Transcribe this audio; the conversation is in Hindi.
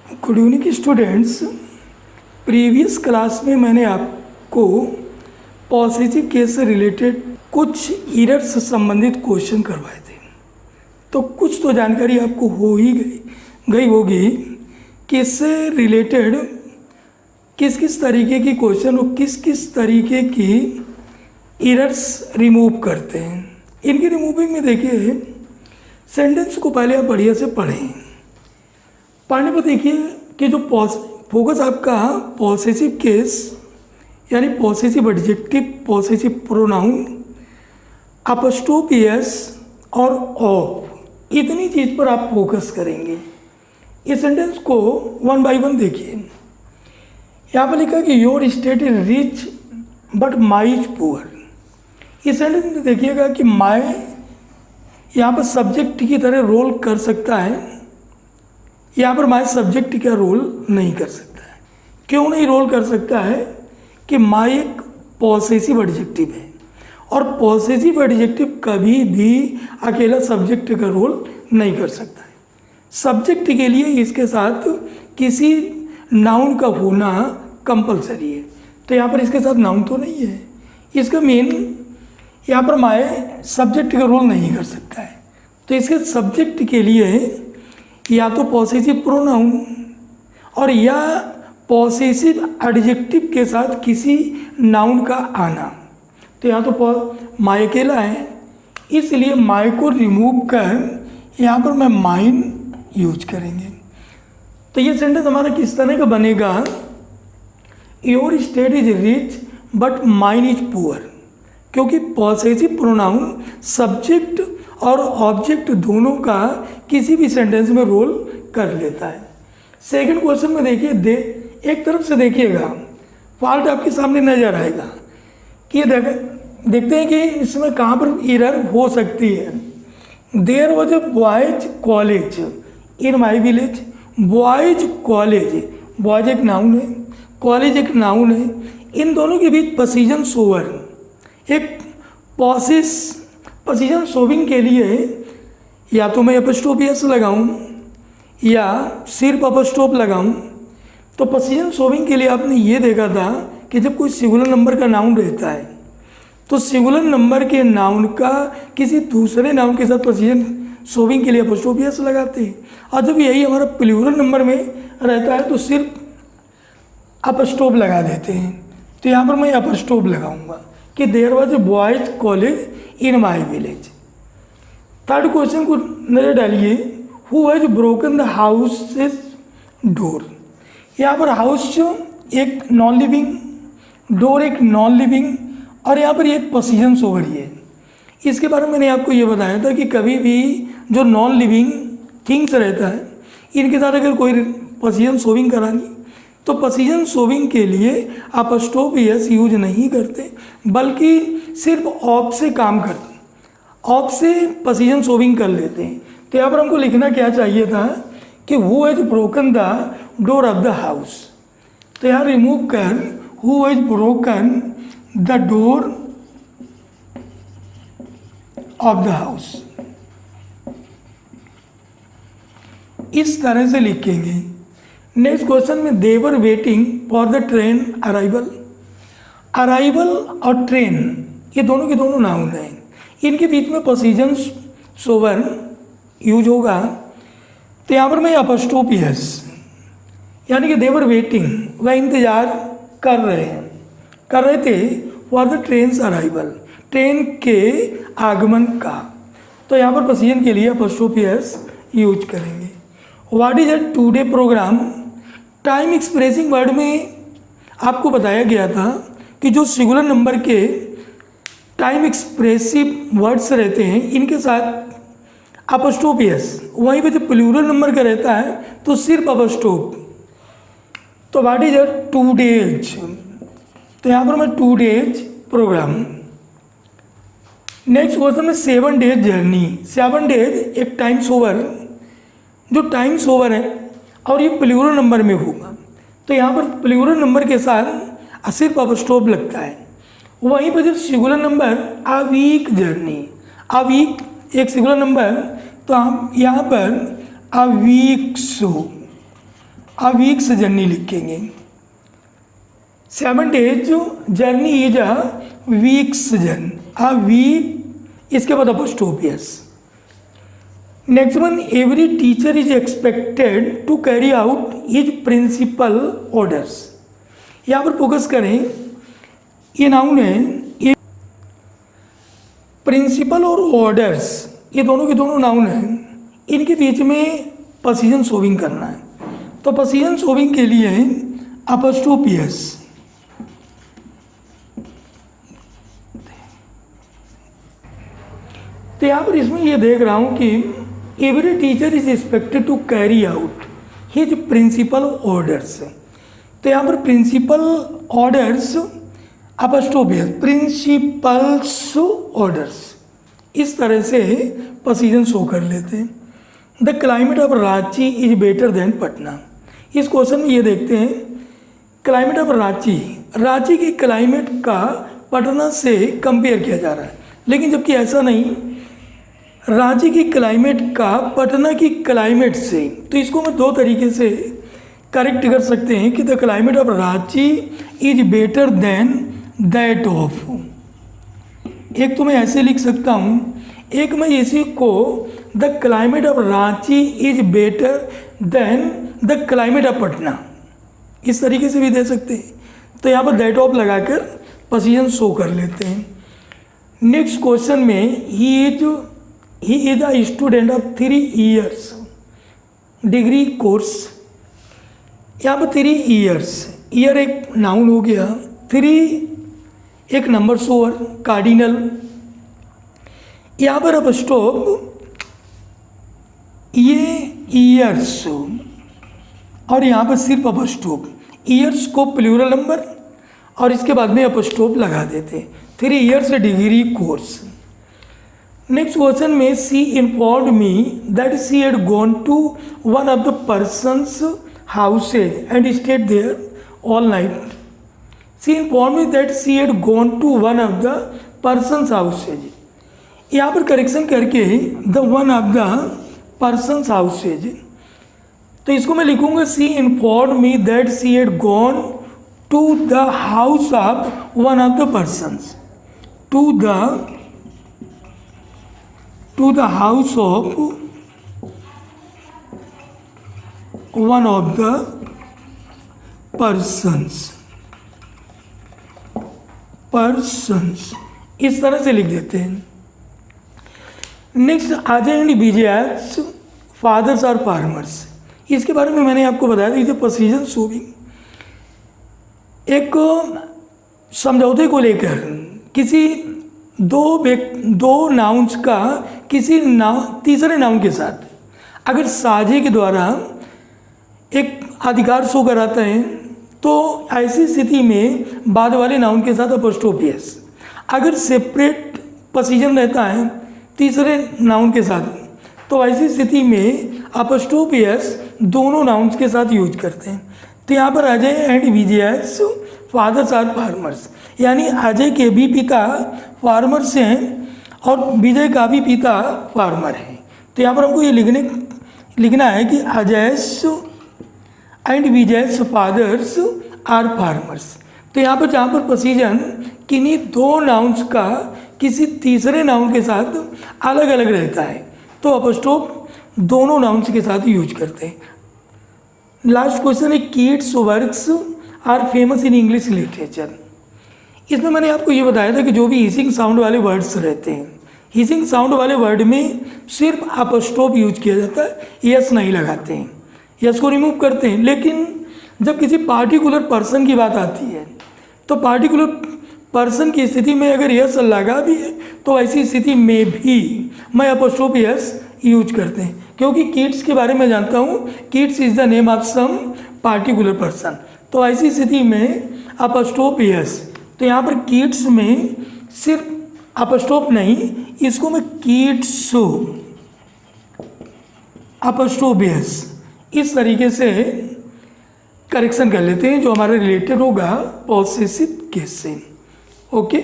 Good evening students. Previous class में मैंने आपको पॉजिटिव केस से रिलेटेड कुछ एरर से संबंधित क्वेश्चन करवाए थे, तो कुछ तो जानकारी आपको हो ही गई होगी कि इससे रिलेटेड किस किस तरीके की क्वेश्चन और किस किस तरीके की एरर्स रिमूव करते हैं। इनकी रिमूविंग में देखिए, सेंटेंस को पहले आप बढ़िया से पढ़ें। पढ़ने पर देखिए कि जो फोकस आपका पॉसेसिव केस यानी possessive adjective, possessive pronoun, apostrophe S और ऑफ, इतनी चीज़ पर आप फोकस करेंगे। इस सेंटेंस को वन बाय वन देखिए। यहाँ पर लिखा कि your state is rich but my is poor. इस सेंटेंस में देखिएगा कि माई यहाँ पर सब्जेक्ट की तरह रोल कर सकता है, यहाँ पर माई सब्जेक्ट का रोल नहीं कर सकता है। क्यों नहीं रोल कर सकता है? कि माई एक पॉसेसिव एडजेक्टिव है और पॉसेसिव एडजेक्टिव कभी भी अकेला सब्जेक्ट का रोल नहीं कर सकता है। सब्जेक्ट के लिए इसके साथ किसी नाउन का होना कंपलसरी है, तो यहाँ पर इसके साथ नाउन तो नहीं है। इसका मेन यहाँ पर माई सब्जेक्ट का रोल नहीं कर सकता है, तो इसके सब्जेक्ट के लिए या तो पॉसेसिव प्रोनाउन और या पॉसेसिव एडजेक्टिव के साथ किसी नाउन का आना। तो यहाँ तो माई अकेला है, इसलिए माई को रिमूव कर यहाँ पर मैं माइन यूज करेंगे। तो ये सेंटेंस हमारा किस तरह का बनेगा? Your state is rich but mine is poor, क्योंकि पॉसेसिव प्रोनाउन सब्जेक्ट और ऑब्जेक्ट दोनों का किसी भी सेंटेंस में रोल कर लेता है। सेकंड क्वेश्चन में देखिए, एक तरफ से देखिएगा, फॉल्ट आपके सामने नजर आएगा कि देखते हैं कि इसमें कहाँ पर एरर हो सकती है। There was a boys college in my village. Boys college, boys एक नाउन है, कॉलेज एक नाउन है, इन दोनों के बीच पोजीशन सोवर, एक पोजीशन शोविंग के लिए या तो मैं अपस्ट्रोफ एस लगाऊं या सिर्फ अपस्ट्रोफ लगाऊं। तो पोजीशन शोविंग के लिए आपने ये देखा था कि जब कोई सिंगुलर नंबर का नाउन रहता है तो सिंगुलर नंबर के नाउन का किसी दूसरे नाउन के साथ पोजीशन शोविंग के लिए अपस्ट्रोफ एस लगाते हैं, और जब यही हमारा प्लूरल नंबर में रहता है तो सिर्फ अपस्ट्रोफ लगा देते हैं। तो यहाँ पर मैं अपस्ट्रोफ लगाऊंगा कि there was a boys college in my village. Third question को नजर डालिए, who has broken the houses door. यहाँ पर हाउस एक नॉन लिविंग, डोर एक नॉन लिविंग, और यहाँ पर एक पोजीशन सोवर है। इसके बारे में मैंने आपको ये बताया था कि कभी भी जो नॉन लिविंग थिंग्स रहता है इनके साथ अगर कोई पोजीशन सोविंग करानी तो पोजीशन सोविंग के लिए अपस्ट्रोफ एस यूज नहीं करते, बल्कि सिर्फ ऑफ से काम करते, ऑफ से पोजीशन सोविंग कर लेते हैं। तो यहाँ पर हमको लिखना क्या चाहिए था कि who has broken the door of the house. तो यहाँ रिमूव कर who has broken the door of the house, इस तरह से लिखेंगे। नेक्स्ट क्वेश्चन में they were waiting for the train arrival. Arrival और ट्रेन ये दोनों के दोनों नाउन हैं, इनके बीच में पोजीशन सोवर यूज होगा। तो यहाँ पर मैं अपस्ट्रोफ एस, यानी कि दे वर वेटिंग, वह इंतजार कर रहे थे for the train arrival, train के आगमन का। तो यहाँ पर पोजीशन के लिए अपस्ट्रोफ एस यूज करेंगे। What is a today programme. Time expressing word में आपको बताया गया था कि जो सिंगुलर नंबर के टाइम एक्सप्रेसिव वर्ड्स रहते हैं इनके साथ अपस्ट्रोफ एस, वहीं पे जब प्लूरल नंबर का रहता है तो सिर्फ अपस्ट्रोफ। तो व्हाट इज अ टुडेज, तो यहाँ पर मैं टुडेज प्रोग्राम। नेक्स्ट क्वेश्चन में 7 डेज जर्नी। 7 डेज एक टाइम सोवर, जो टाइम सोवर है और ये प्लूरल नंबर में होगा, तो यहाँ पर प्लूरल नंबर के साथ सिर्फ अपस्ट्रोफ लगता है। वहीं पर जब singular number a week journey, a week एक सिंगुलर नंबर, तो हम यहाँ पर a week show, a week's journey लिखेंगे। 7 days journey is a week's journey, a week, इसके बाद apostrophes. Next one, every teacher is expected to carry out his principal orders. यहाँ पर फोकस करें, ये नाउन है, ये प्रिंसिपल और ऑर्डर्स ये दोनों के दोनों नाउन हैं, इनके बीच में पोजीशन शोविंग करना है। तो पोजीशन शोविंग के लिए अपोस्ट्रोफियस, तो यहाँ पर इसमें ये देख रहा हूँ कि every teacher is expected to carry out his principal orders. तो यहाँ पर principal orders apostrophe s, principals orders, इस तरह से पोजीशन शो कर लेते हैं। The climate of Ranchi is better than Patna. इस क्वेश्चन में ये देखते हैं, क्लाइमेट ऑफ रांची, रांची की क्लाइमेट का पटना से कंपेयर किया जा रहा है, लेकिन जबकि ऐसा नहीं, रांची की क्लाइमेट का पटना की क्लाइमेट से, तो इसको मैं दो तरीके से करेक्ट कर सकते हैं कि the climate of Ranchi is better then that of. एक तो मैं ऐसे लिख सकता हूँ, एक मैं इसी को the climate of Ranchi is better then the climate of Patna, इस तरीके से भी दे सकते हैं। तो यहाँ पर दैट ऑफ लगाकर पोजीशन शो कर लेते हैं। नेक्स्ट क्वेश्चन में he is a student of 3 years degree course. यहाँ पर 3 years, ईयर एक नाउन हो गया, 3 एक नंबर शोअर कार्डिनल, यहाँ पर अपस्टॉप, ये ईयर्स और यहाँ पर सिर्फ अपस्टॉप, ईयर्स को प्लूरल नंबर और इसके बाद में अपस्टॉप लगा देते। 3 years degree course. Next question में she informed me that she had gone to one of the person's houses and stayed there all night. She informed me that she had gone to one of the person's houses, यहाँ पर करेक्शन करके the one of the person's houses, तो इसको मैं लिखूंगा she informed me that she had gone to the house of one of the persons, to the house of one of the persons, इस तरह से लिख देते हैं। Next, Ajay and Vijay's fathers are farmers. इसके बारे में मैंने आपको बताया था, इसे पोजीशन शोविंग, एक समझौते को लेकर किसी दो नाउन्स का किसी तीसरे नाउन के साथ अगर साझे के द्वारा एक अधिकार शो कराता है, तो ऐसी स्थिति में बाद वाले नाउन के साथ अपोस्ट्रोफियस, अगर सेपरेट पोजीशन रहता है तीसरे नाउन के साथ, तो ऐसी स्थिति में अपोस्ट्रोफियस दोनों नाउन्स के साथ यूज करते हैं। तो यहाँ पर Ajay and Vijay's fathers are farmers, यानी अजय के भी पिता फार्मर्स हैं और विजय का भी पिता फार्मर है। तो यहाँ पर हमको ये लिखना है कि Ajay's and Vijay's fathers are farmers. तो यहाँ पर जहाँ पर पोजीशन किन्हीं दो नाउन्स का किसी तीसरे नाउन के साथ अलग अलग रहता है, तो अपोस्ट्रोफ दोनों नाउन्स के साथ यूज करते हैं। लास्ट क्वेश्चन है kids works are famous in English literature. इसमें मैंने आपको ये बताया था कि जो भी हिसिंग साउंड वाले वर्ड्स रहते हैं, हिसिंग साउंड वाले वर्ड में सिर्फ अपोस्ट्रोफ यूज किया जाता है, यस नहीं लगाते हैं, यस को रिमूव करते हैं। लेकिन जब किसी पार्टिकुलर पर्सन की बात आती है, तो पार्टिकुलर पर्सन की स्थिति में अगर यस लगा भी है, तो ऐसी स्थिति में भी मैं अपोस्ट्रोफ यस यूज करते हैं, क्योंकि किड्स के बारे में जानता हूँ, kids is the name of some particular person, तो ऐसी स्थिति में अपोस्ट्रोफ यस। तो यहाँ पर किड्स में सिर्फ अपोस्ट्रोफ नहीं, इसको मैं किड्स अपोस्ट्रोफ यस इस तरीके से करेक्शन कर लेते हैं, जो हमारे रिलेटेड होगा पॉसेसिव केस से। ओके।